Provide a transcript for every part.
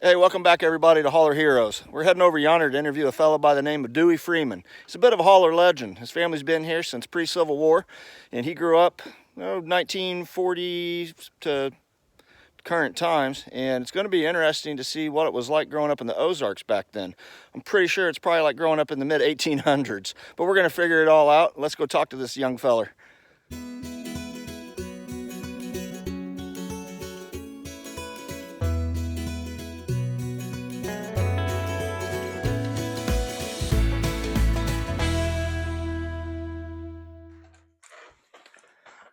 Hey, welcome back everybody to Holler Heroes. We're heading over yonder to interview a fellow by the name of Dewey Freeman. He's a bit of a Holler legend. His family's been here since pre-Civil War, and he grew up 1940 to current times, and it's going to be interesting to see what it was like growing up in the Ozarks back then. I'm pretty sure it's probably like growing up in the mid-1800s, but we're going to figure it all out. Let's go talk to this young feller.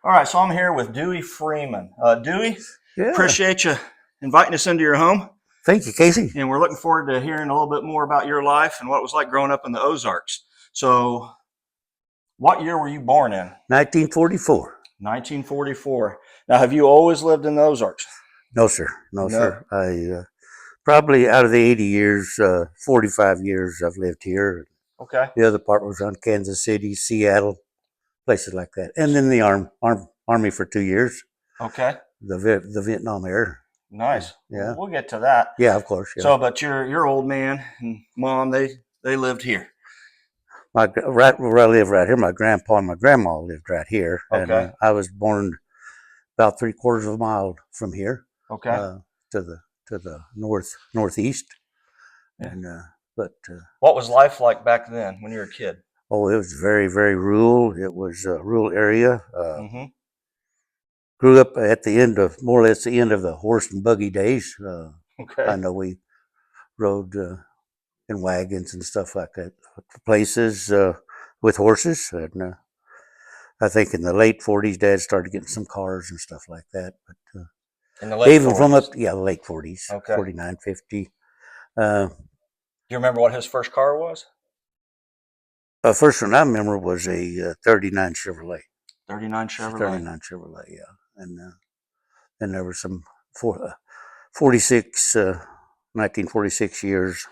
All right, so I'm here with Dewey Freeman. Dewey, appreciate you inviting us into your home. Thank you, Casey. And we're looking forward to hearing a little bit more about your life and what it was like growing up in the Ozarks. So, what year were you born in? 1944. 1944. Now, have you always lived in the Ozarks? No, sir. No, sir. I probably out of the 80 years, 45 years I've lived here. Okay. The other part was on Kansas City, Seattle, places like that. And then the Army for 2 years. Okay. The Vietnam era. Nice. Yeah. We'll get to that. Yeah, of course. Yeah. So, but your old man and mom, they lived here. Right where I live right here, my grandpa and my grandma lived right here. Okay. And I was born about 3/4 of a mile from here. Okay. To the northeast. And but what was life like back then when you were a kid? Oh, it was very, very rural. It was a rural area. Mm-hmm. Grew up at the end of, more or less the end of the horse and buggy days. Okay. I know we rode in wagons and stuff like that, places with horses. And I think in the late 40s, Dad started getting some cars and stuff like that. But in the late even 40s? from the late 40s, okay. 49, 50. Do you remember what his first car was? First one I remember was a 39 Chevrolet. 39 Chevrolet? 39 Chevrolet, yeah. And then there were some 1946 years,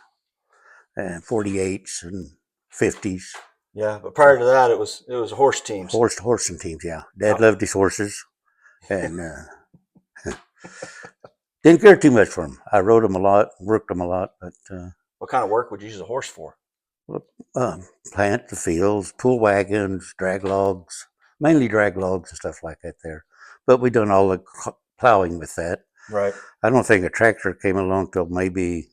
and 48s and 50s. Yeah, but prior to that, it was horse teams. Horse and teams, yeah. Dad loved his horses, and didn't care too much for them. I rode them a lot, worked them a lot, but what kind of work would you use a horse for? Plant the fields, pull wagons, drag logs, mainly drag logs and stuff like that there. But we done all the plowing with that. Right. I don't think a tractor came along till maybe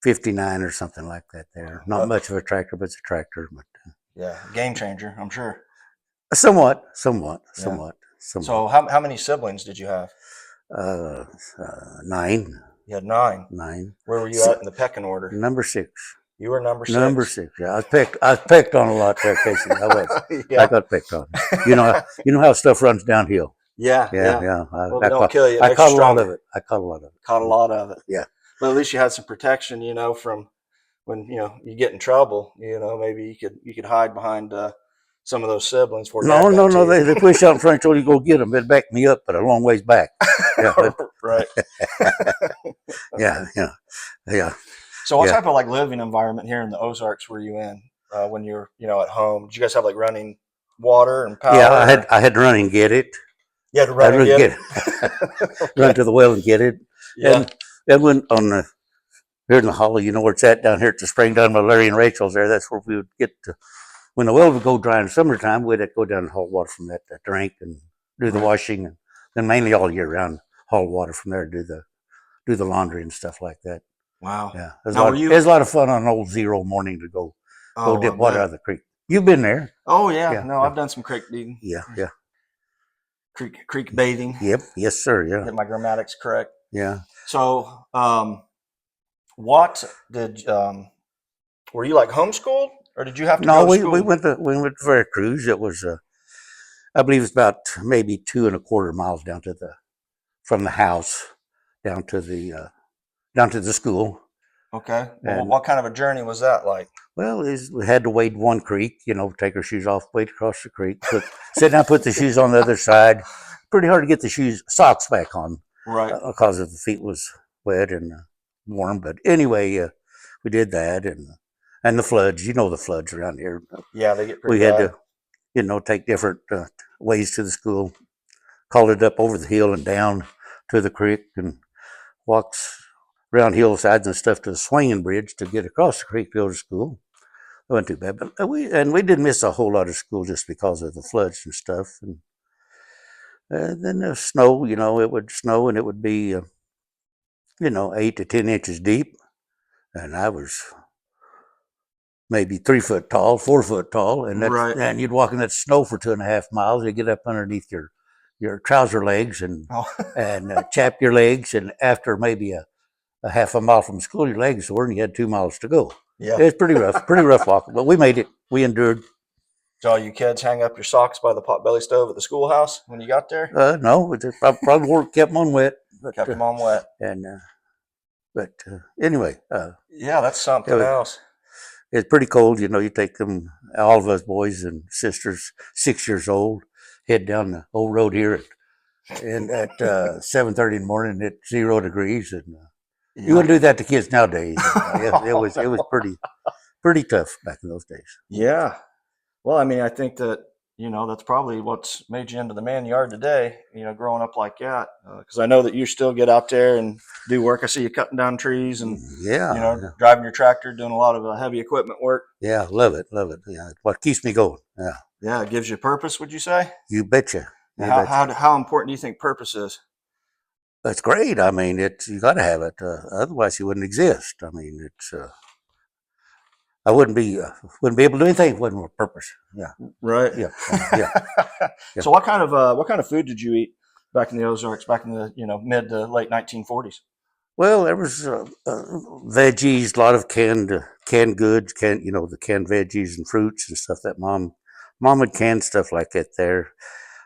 59 or something like that there. Not much of a tractor, but it's a tractor. But yeah, game changer, I'm sure. Somewhat. So how many siblings did you have? 9. You had 9. 9. Where were you at in the pecking order? Number 6. You were number 6? Number 6, yeah. I was picked on a lot there, Casey. I was. Yeah. I got picked on. You know how stuff runs downhill. Yeah. Well, don't kill you. I caught a lot of it. Caught a lot of it. Yeah. But at least you had some protection, from when you get in trouble. Maybe you could hide behind some of those siblings. No. They push out in front until you go get them. They'd back me up, but a long ways back. Yeah, right. Yeah. So what type of living environment here in the Ozarks were you in when you were at home? Did you guys have running water and power? Yeah, I had to run and get it. You had to run and get it. Okay. Run to the well and get it. Yeah. And went on here in the Holler, where it's at down here at the spring down by Larry and Rachel's there. That's where we would get to, when the well would go dry in the summertime, we'd have to go down and haul water from that to drink and do the washing, and then mainly all year round haul water from there to do the laundry and stuff like that. Wow. Yeah. It was a lot of fun on an old zero morning to go dip water out of the creek. You've been there. Oh yeah. No, I've done some creek digging. Yeah. Creek bathing. Yep. Yes, sir. Yeah. Get my grammatics correct. Yeah. So, what did were you homeschooled, or did you have to go to school? We went to Veracruz. It was I believe it's about maybe 2.25 miles down from the house down to the school. Okay. Well, what kind of a journey was that like? Well, we had to wade one creek, take our shoes off, wade across the creek, sit down, put the shoes on the other side. Pretty hard to get the socks back on. Right. Because the feet was wet and warm. But anyway, we did that. And the floods, the floods around here. Yeah, they get pretty bad. We had to, take different ways to the school. Called it up over the hill and down to the creek and walks around hillsides and stuff to the swinging bridge to get across the creek to go to school. It wasn't too bad, but we did miss a whole lot of school just because of the floods and stuff. And then the snow, it would snow and it would be 8 to 10 inches deep, and I was maybe 3 foot tall, 4 foot tall, and Right. and you'd walk in that snow for 2.5 miles. You get up underneath your trouser legs and Oh. chap your legs, and after maybe a half a mile from school, your legs sore, and you had 2 miles to go. Yeah. It's pretty rough walking, but we made it. We endured. Did all you kids hang up your socks by the potbelly stove at the schoolhouse when you got there? No, it probably kept them on wet, but, Kept them on wet. and but anyway, Yeah, that's something else. it's pretty cold. You take them, all of us boys and sisters, 6 years old, head down the old road here at 7:30 in the morning at 0 degrees, and you wouldn't do that to kids nowadays. It was pretty tough back in those days. Yeah. Well, I mean, I think that, that's probably what's made you into the man you are today, growing up like that. Because I know that you still get out there and do work. I see you cutting down trees and, driving your tractor, doing a lot of heavy equipment work. Yeah, love it. Yeah, it's what keeps me going. Yeah. Yeah, it gives you purpose, would you say? You betcha. How important do you think purpose is? That's great. I mean, you got to have it. Otherwise, you wouldn't exist. I mean, I wouldn't be able to do anything if it wasn't with purpose. Yeah. Right. Yeah. So what kind of food did you eat back in the Ozarks, back in the mid to late 1940s? Well, there was veggies, a lot of canned goods, the canned veggies and fruits and stuff that mom would can stuff like that there.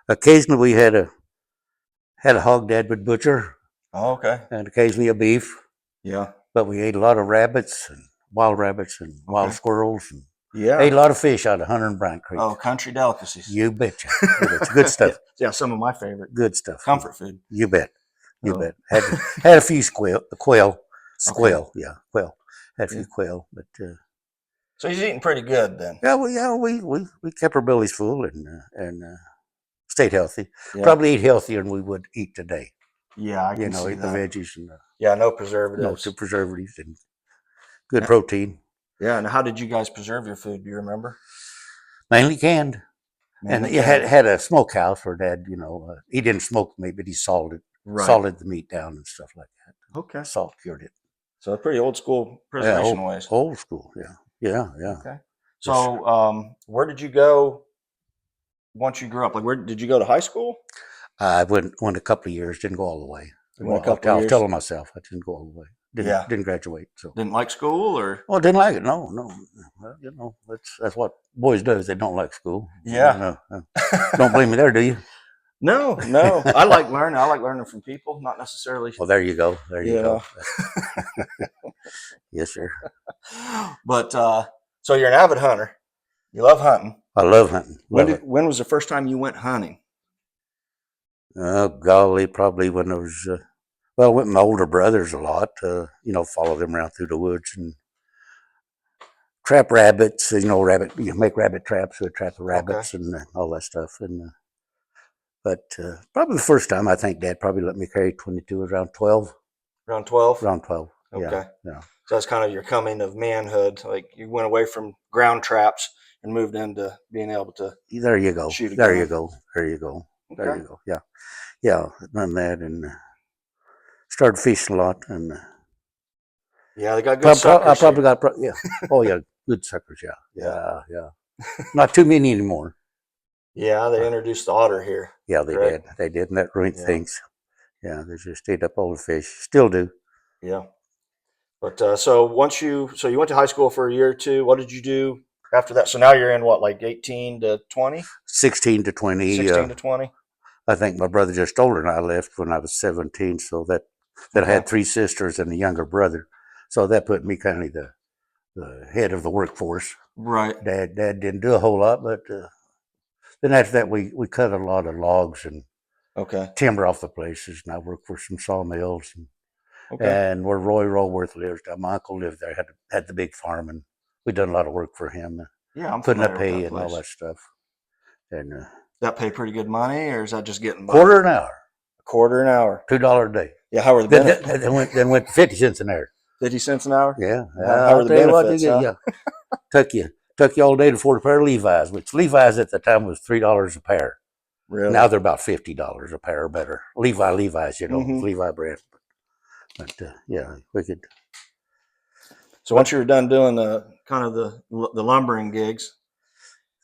Occasionally we had a hog dad would butcher. Oh, okay. And occasionally a beef. Yeah. But we ate a lot of rabbits and wild wild squirrels, and ate a lot of fish out of Hunter and Bryant Creek. Oh, country delicacies. You betcha. It's good stuff. Yeah, some of my favorite. Good stuff. Comfort food. You bet. Bet. Had a few quail. Quail. Had a few quail, but. So he's eating pretty good then. Yeah, we kept our bellies full and stayed healthy. Yeah. Probably eat healthier than we would eat today. Yeah, I can see eat that. The veggies and no preservatives. No preservatives and good protein. Yeah, and how did you guys preserve your food? Do you remember? Mainly canned. And you had a smokehouse where Dad, he didn't smoke the meat, but he salted the meat down and stuff like that. Okay. Salt cured it. So pretty old school preservation ways. Old school, yeah. Okay. So where did you go once you grew up? Like, where did you go to high school? I went a couple of years, didn't go all the way. I was telling myself I didn't go all the way. Didn't graduate. So didn't like school, or didn't like it. No. Well, that's what boys do. Is they don't like school. Yeah. Don't blame me there, do you? No. I like learning. I like learning from people, not necessarily. Well, there you go. There you go. Yes, sir. But so you're an avid hunter. You love hunting. I love hunting. When was the first time you went hunting? Oh, golly, probably when I was, I went with my older brothers a lot, follow them around through the woods and trap rabbits, you make rabbit traps, so trap the rabbits and all that stuff. And but probably the first time, I think Dad probably let me carry 22 around 12. Around 12? Around 12. Okay. Yeah. So that's kind of your coming of manhood. Like you went away from ground traps and moved into being able to. There you go. Shoot a there gun. you go. There you go. Okay. There you go. Yeah. Done that and started fishing a lot and. Yeah, they got good suckers. I probably got Oh yeah, good suckers. Yeah. Not too many anymore. Yeah, they introduced the otter here. Yeah, they did. They did, and that ruined things. Yeah, they just ate up all the fish. Still do. Yeah. But so you went to high school for a year or two. What did you do after that? So now you're in what, like 18 to 20? 16 to 20. 16 to 20. I think my brother just older than I left when I was 17. So that I had 3 sisters and a younger brother. So that put me kind of the head of the workforce. Right. Dad didn't do a whole lot, but then after that we cut a lot of logs and timber off the places, and I worked for some sawmills and where Roy Roworth lives. My uncle lived there, had the big farm, and we done a lot of work for him. Yeah, I'm putting up hay and all that stuff. And that pay pretty good money, or is that just getting by? $1/4 an hour? quarter an hour. $2 a day. Yeah, how were the benefits? Then went to 50 cents an hour. 50 cents an hour? Yeah. How were I'll the tell you what, benefits, huh? yeah. Took you all day to afford a pair of Levi's, which Levi's at the time was $3 a pair. Really? Now they're about $50 a pair or better. Levi's, Mhm. Levi brand. But yeah, we could. So once you were done doing the kind of the lumbering gigs,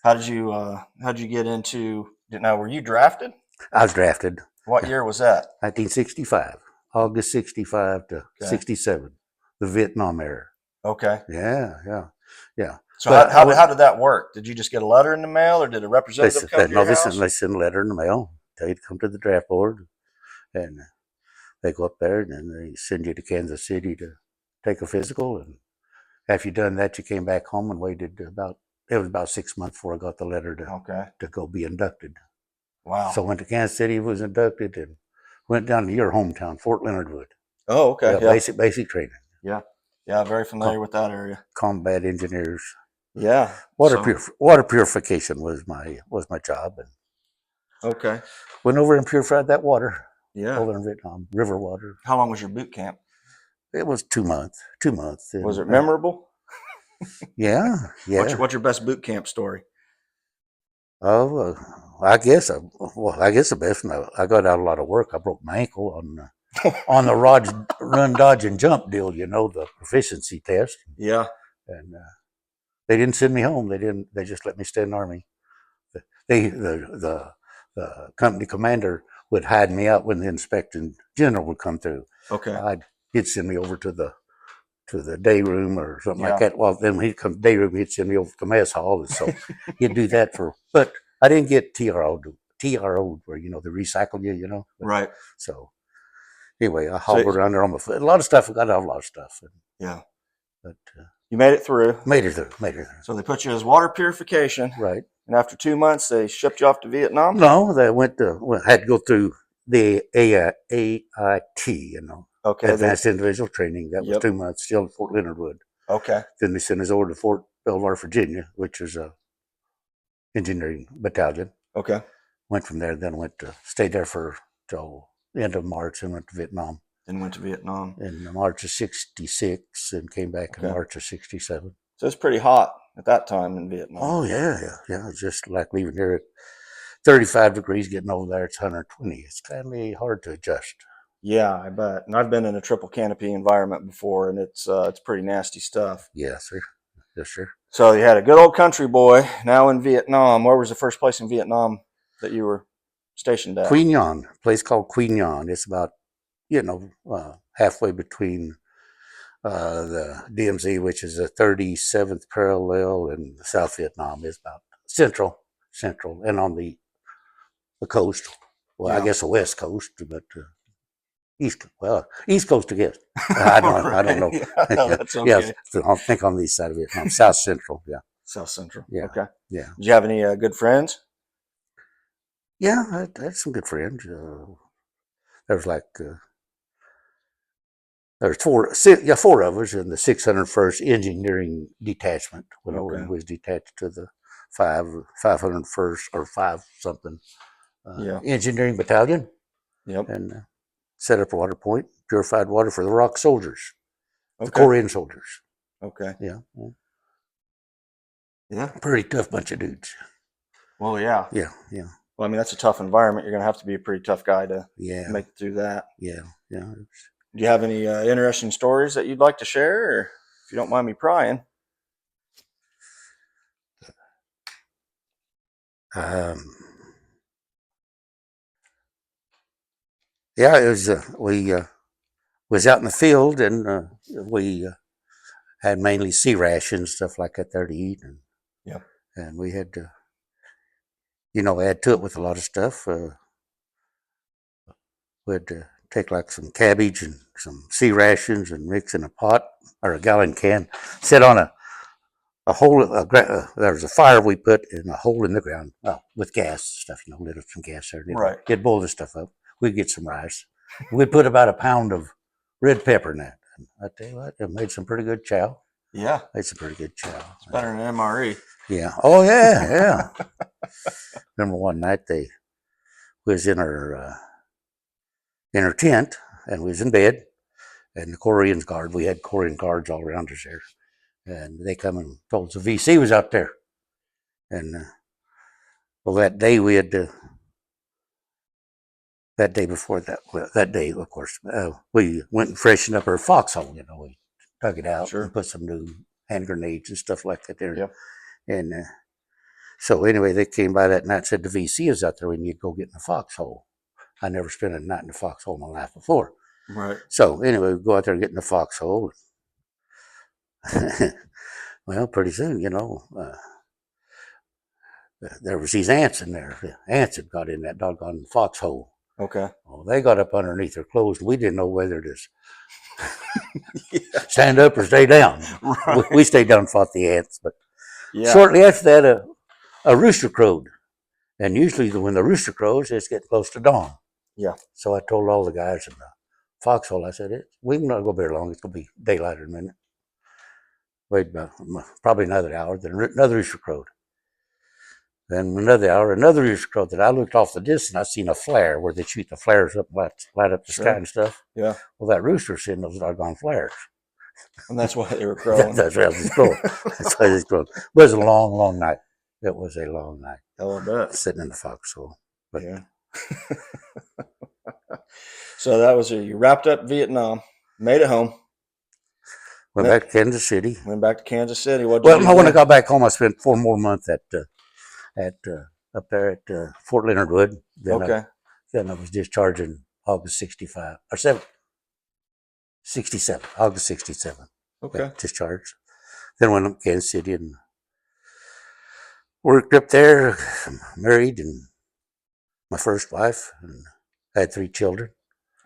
how'd you get into? Now, were you drafted? I was drafted What year was that? 1965, August 65 to Okay. 67, the Vietnam era. Okay. Yeah. So But how did that work? Did you just get a letter in the mail, or did a representative come to your house? they send a letter in the mail, tell you to come to the draft board, and they go up there and then they send you to Kansas City to take a physical. And after you done that, you came back home and waited it was about 6 months before I got the letter to go be inducted. Wow. So I went to Kansas City, was inducted, and went down to your hometown, Fort Leonard Wood. Oh, okay. Yeah. Basic training. Yeah, very familiar with that area. Combat engineers. Yeah. Water purification was my job, and Okay. went over and purified that water. Yeah. Over in Vietnam, river water. How long was your boot camp? It was 2 months. 2 months. Was it memorable? Yeah. What's your best boot camp story? Oh, I guess the best one. I got out a lot of work. I broke my ankle on the run, dodge, and jump deal. The proficiency test. Yeah. And they didn't send me home. They didn't. They just let me stay in the Army. The company commander would hide me out when the inspection general would come through. Okay. He'd send me over to the day room or something like Yeah. that. Well, then when he'd come to the day room, he'd send me over to the mess hall. And so he'd do that but I didn't get TRO'd where, they recycle you. Right. So anyway, I hobbled around there on my foot. A lot of stuff. I got out of a lot of stuff. Yeah. But you made it through. Made it through. So they put you as water purification. Right. And after 2 months, they shipped you off to Vietnam? No, they had to go through the AIT, Okay. Advanced Individual Training. That was 2 months, still at Fort Leonard Wood. Okay. Then they sent us over to Fort Belvoir, Virginia, which is a engineering battalion. Okay. Went from there, then stayed there till the end of March and went to Vietnam. Then went to Vietnam. In March of 66 and came back in March of 67. So it's pretty hot at that time in Vietnam. Oh, yeah. It's just like leaving here at 35 degrees, getting over there, it's 120. It's kind of hard to adjust. Yeah, I bet. And I've been in a triple canopy environment before, and it's pretty nasty stuff. Yes, sir. Yes, sir. So you had a good old country boy now in Vietnam. Where was the first place in Vietnam that you were stationed at? Queen Nhân, a place called Queen Nhân. It's about, halfway between the DMZ, which is the 37th parallel, and South Vietnam is about central, and on the coast. Well, I guess the west coast, but east coast, I guess. I don't know. Yeah, no, that's okay. I think on the east side of Vietnam, South Central. Yeah. South Central. Yeah. Okay. Yeah. Did you have any good friends? Yeah, I had some good friends. There's four of us in the 601st Engineering Detachment. Went over and was detached to the 501st or 5 something Engineering Battalion. Yep. And set up a water point, purified water for the ROC soldiers, the Corps N soldiers. Okay. Yeah. Yeah. Pretty tough bunch of dudes. Well, yeah. Yeah. Well, I mean, that's a tough environment. You're going to have to be a pretty tough guy to make it through that. Yeah. Do you have any interesting stories that you'd like to share, or if you don't mind me prying? Yeah, it was. We was out in the field, and we had mainly sea rations, stuff like that there to eat, and we had to, add to it with a lot of stuff. We'd take like some cabbage and some sea rations and mix in a pot or a gallon can, set on a hole. There was a fire we put in a hole in the ground with gas stuff, lit up some gas there. Right. It'd boil the stuff up. We'd get some rice. We'd put about a pound of red pepper in that. And I tell you what, it made some pretty good chow. Yeah. Made some pretty good chow. It's better than MRE. Yeah. Oh, yeah. Remember one night they was in our in her tent, and we was in bed. And the Koreans guard, we had Korean guards all around us there, and they come and told us the VC was out there. And well, that day we had that day before that, well, that day, of course, we went and freshened up our foxhole. We dug it out Sure. and put some new hand grenades and stuff like that there. Yep. And so anyway, they came by that night and said the VC is out there. We need to go get in the foxhole. I never spent a night in the foxhole in my life before. Right. So anyway, we go out there and get in the foxhole. Well, pretty soon, there was these ants in there. The ants had got in that doggone foxhole. Okay. Well, they got up underneath their clothes, and we didn't know whether to stand up or stay down. Right. We stayed down and fought the ants. But Yeah. shortly after that, a rooster crowed. And usually when the rooster crows, it's getting close to dawn. Yeah. So I told all the guys in the foxhole, I said, we can not go very long. It's going to be daylight in a minute. Wait about probably another hour. Then another rooster crowed. Then another hour, another rooster crowed. Then I looked off the distance. I seen a flare where they shoot the flares up, light up the Sure. sky and stuff. Yeah. Well, that rooster seen those doggone flares. And that's why they were crowing. That's why it was crowing. That's why it was crowing. It was a long, long night. It was a long night. Hell, I bet. Sitting in the foxhole. But Yeah. So that was it. You wrapped up Vietnam, made it home, went back to Kansas City. went back to Kansas City. What? Well, no, when I got back home, I spent 4 more months at up there at Fort Leonard Wood. Then Okay. then I was discharged in August 65 or 67, August 67. Okay. Discharged. Then went up to Kansas City and worked up there, married, and my first wife, and had 3 children,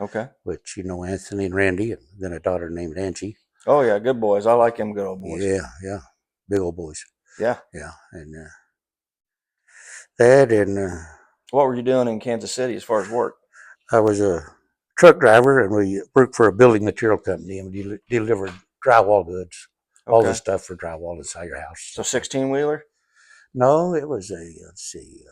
Okay. which, Anthony and Randy, and then a daughter named Angie. Oh yeah, good boys. I like them good old boys. Yeah. Big old boys. Yeah. Yeah. And that, and What were you doing in Kansas City as far as work? I was a truck driver, and we worked for a building material company, and we delivered drywall goods, all Okay. the stuff for drywall inside your house. So 16-wheeler, No, it was let's see,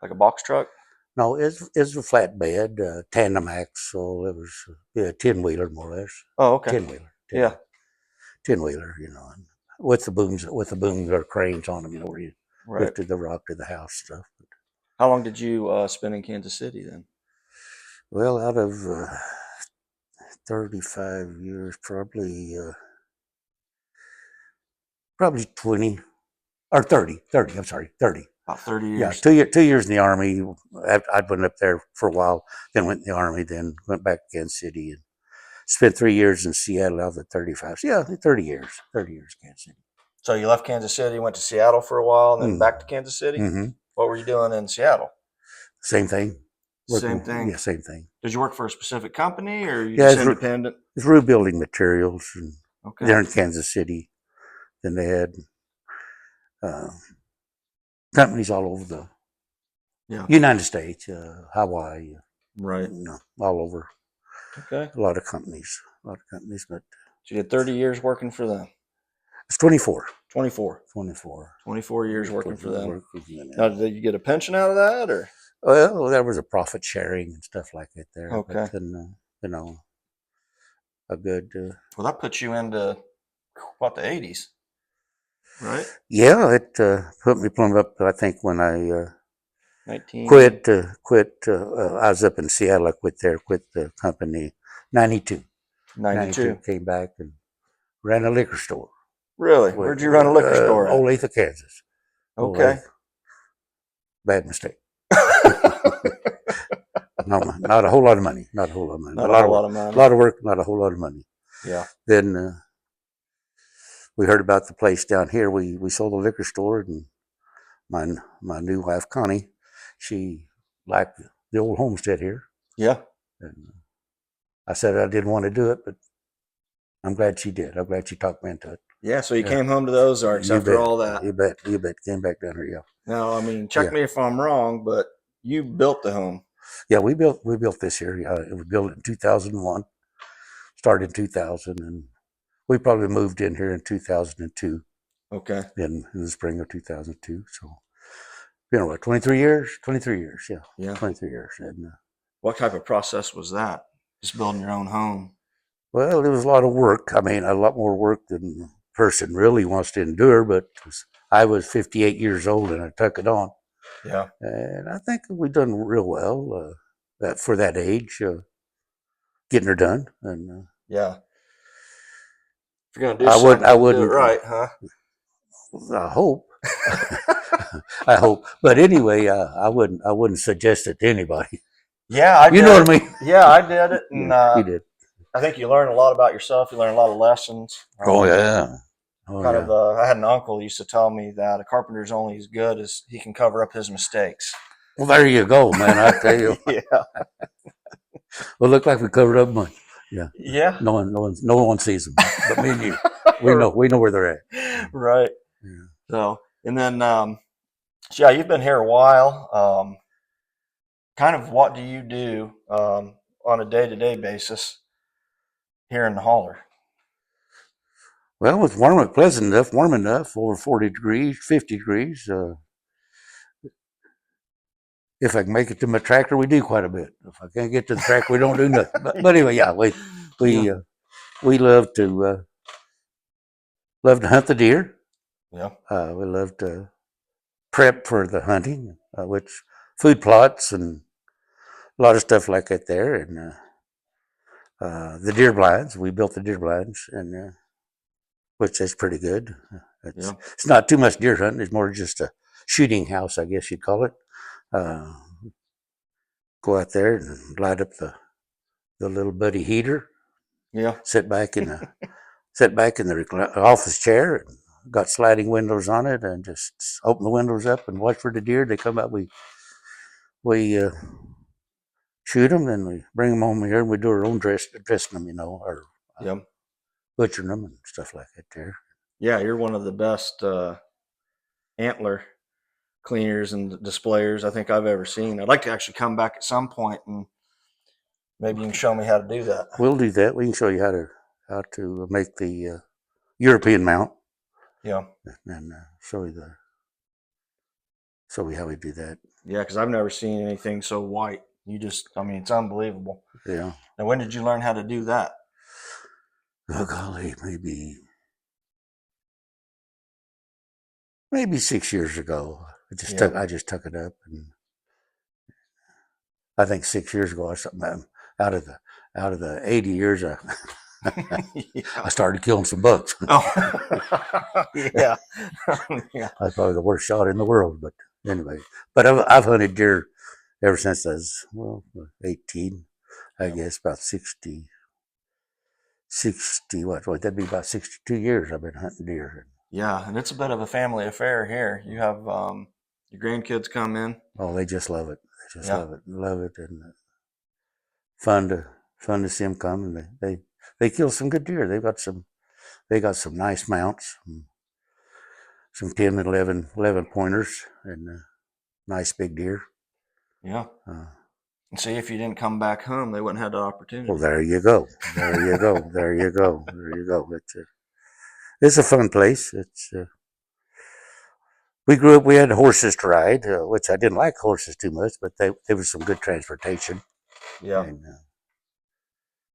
like a box truck. no, it was a flatbed, tandem axle. It was a 10-wheeler, more or less. Oh, okay. 10-wheeler. Yeah. 10-wheeler, and with the booms or cranes on them, where you Right. lifted the rock to the house stuff. How long did you spend in Kansas City then? Well, out of 35 years, probably 20 or 30. I'm sorry, 30. About 30 Yeah, years. 2 years in the Army. I'd been up there for a while, then went in the Army, then went back to Kansas City, and spent 3 years in Seattle out of the 35. So, yeah, 30 years. 30 years in Kansas City. So you left Kansas City, went to Seattle for a while, and then Mm. back to Kansas City. Mm-hmm. What were you doing in Seattle? Same thing. Same thing. Yeah, same thing. Did you work for a specific company, or you Yeah, just it's independent? It's rebuilding materials, and Okay. they're in Kansas City. Then they had companies all over the Yeah. United States, Hawaii, Right. all over. Okay. A lot of companies, but So you had 30 years working for them. it's 24. 24. 24 years working for them. Work with them. Now, did you get a pension out of that, or? Well, there was a profit sharing and stuff like that there. Okay. But then, a good. Well, that puts you into what, the 80s, right? Yeah, it put me plumb up. I think when I 19. quit. I was up in Seattle. I quit the company. 92. 92. Came back and ran a liquor store. Really? Where'd you run a liquor store at? Olathe, Kansas. Okay. Olathe. Bad mistake. No, not a whole lot of money. Not a whole lot of money. Not a whole lot of money. A lot of work, not a whole lot of money. Yeah. Then we heard about the place down here. We sold a liquor store, and my new wife Connie, she liked the old homestead here. Yeah. And I said I didn't want to do it, but I'm glad she did. I'm glad she talked me into it. Yeah. So you came home to the Ozarks You after bet. all that. You bet. Came back down here. Yeah. Now, I mean, check Yeah. me if I'm wrong, but you built the home. Yeah, we built this here. It was built in 2001. Started in 2000, and we probably moved in here in 2002. Okay. In the spring of 2002. So, 23 years? 23 years, yeah. Yeah. 23 years. And What type of process was that? just building your own home. Well, it was a lot of work. I mean, a lot more work than a person really wants to endure, but I was 58 years old and I took it on. Yeah. And I think we've done real well that for that age, getting her done. And Yeah. If you're gonna do I would, something, I you do it wouldn't. right, huh? I hope. I hope. But anyway, I wouldn't suggest it to anybody. Yeah, I You did know it. what I mean? Yeah, I did it, and Yeah, you did. I think you learn a lot about yourself. You learn a lot of lessons. Oh yeah. Oh Kind of, yeah. I had an uncle who used to tell me that a carpenter's only as good as he can cover up his mistakes. Well, there you go, man. I tell you. Yeah. Well, look like we covered up much. Yeah. Yeah. No one sees them, but me and you. We know where they're at. Right. Yeah. So, and then, so yeah, you've been here a while. Kind of what do you do on a day-to-day basis here in the holler? Well, it's warm, pleasant enough, warm enough, over 40 degrees, 50 degrees. If I can make it to my tractor, we do quite a bit. If I can't get to the tractor, we don't do nothing. But anyway, yeah, Yeah. we we love to hunt the deer. Yeah. We love to prep for the hunting, which food plots and a lot of stuff like that there, and the deer blinds. We built the deer blinds, and which is pretty good. Yeah. It's not too much deer hunting. It's more just a shooting house, I guess you'd call it. Uh, Go out there and light up the little buddy heater. Yeah. Sit back in the office chair. And got sliding windows on it, and just open the windows up and watch for the deer. They come out. We shoot them, then we bring them home here, and we do our own dressing them, or Yeah. butchering them and stuff like that. There. Yeah. You're one of the best antler cleaners and displayers I think I've ever seen. I'd like to actually come back at some point and maybe you can show me how to do that. We'll do that. We can show you how to make the European mount, Yeah. and show you how we do that. Yeah, because I've never seen anything so white. I mean, it's unbelievable. Yeah. Now, when did you learn how to do that? Oh golly, maybe 6 years ago. Yeah. I just took it up, and I think 6 years ago, out of the 80 years, I Yeah. started killing some bucks. Oh, yeah. Yeah. I was probably the worst shot in the world, but anyway. But I've hunted deer ever since I was 18. I Yeah. guess about 60. What that'd be about 62 years I've been hunting deer. Yeah, and it's a bit of a family affair here. You have your grandkids come in. Oh, they just love it. They just Yeah. love it, and fun to see them come. And they kill some good deer. They got some nice mounts, some 10 and 11 pointers, and nice big deer. Yeah. Uh, And see, if you didn't come back home, they wouldn't have the opportunity. well, there you go. There you go. There you go. There you go. It's a fun place. We grew up. We had horses to ride, which I didn't like horses too much, but they were some good transportation, Yeah. and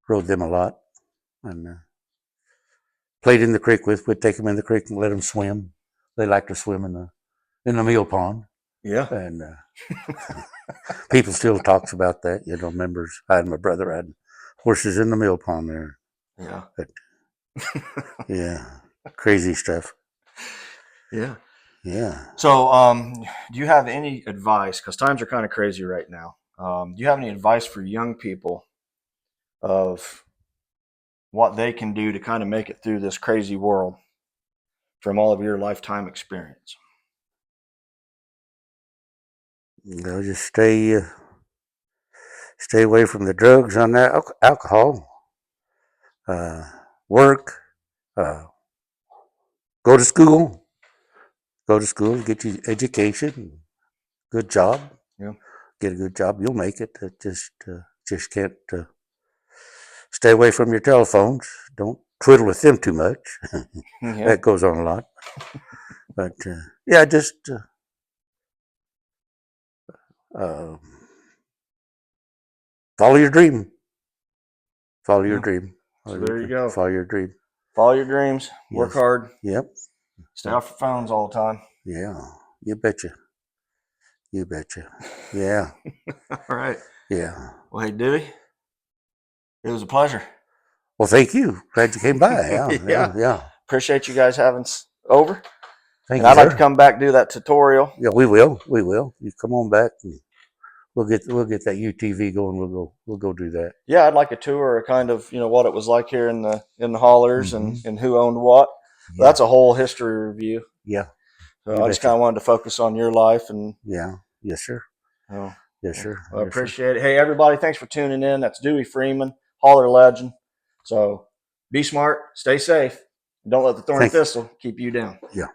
rode them a lot, and played in the creek with. We'd take them in the creek and let them swim. They like to swim in the mill pond, Yeah. and people still talks about that. Members. I and my brother had horses in the mill pond there. Yeah. But yeah, crazy stuff. Yeah. Yeah. So, do you have any advice? Because times are kind of crazy right now. Do you have any advice for young people of what they can do to kind of make it through this crazy world from all of your lifetime experience? Just stay away from the drugs on that alcohol. Work. Uh, go to school. Go to school. Get your education. Good job. Yeah. Get a good job. You'll make it. Just can't stay away from your telephones. Don't twiddle with them too much. Yeah. That goes on a lot. But yeah, just uh, follow your dream. Follow your dream. So there you go. Follow your dream. Follow your dreams. Work Yes. hard. Yep. Stay off your phones all the time. Yeah. You betcha. You betcha. Yeah. All right. Yeah. Well, hey, Dewey, it was a pleasure. Well, thank you. Glad you came by. Yeah. Yeah. Yeah. Appreciate you guys having over. Thank And you, I'd like sir. to come back and do that tutorial. Yeah, we will. We will. You come on back and we'll get that UTV going. We'll go do that. Yeah, I'd like a tour of kind of, what it was like here in the hollers and who owned what. Yeah. That's a whole history review. Yeah. So I just kind of wanted to focus on your life and yeah. Yes, sir. oh, Yes, sir. I appreciate it. Hey, everybody, thanks for tuning in. That's Dewey Freeman, Holler legend. So be smart, stay safe, don't let the thorn and thistle keep you down. Yeah.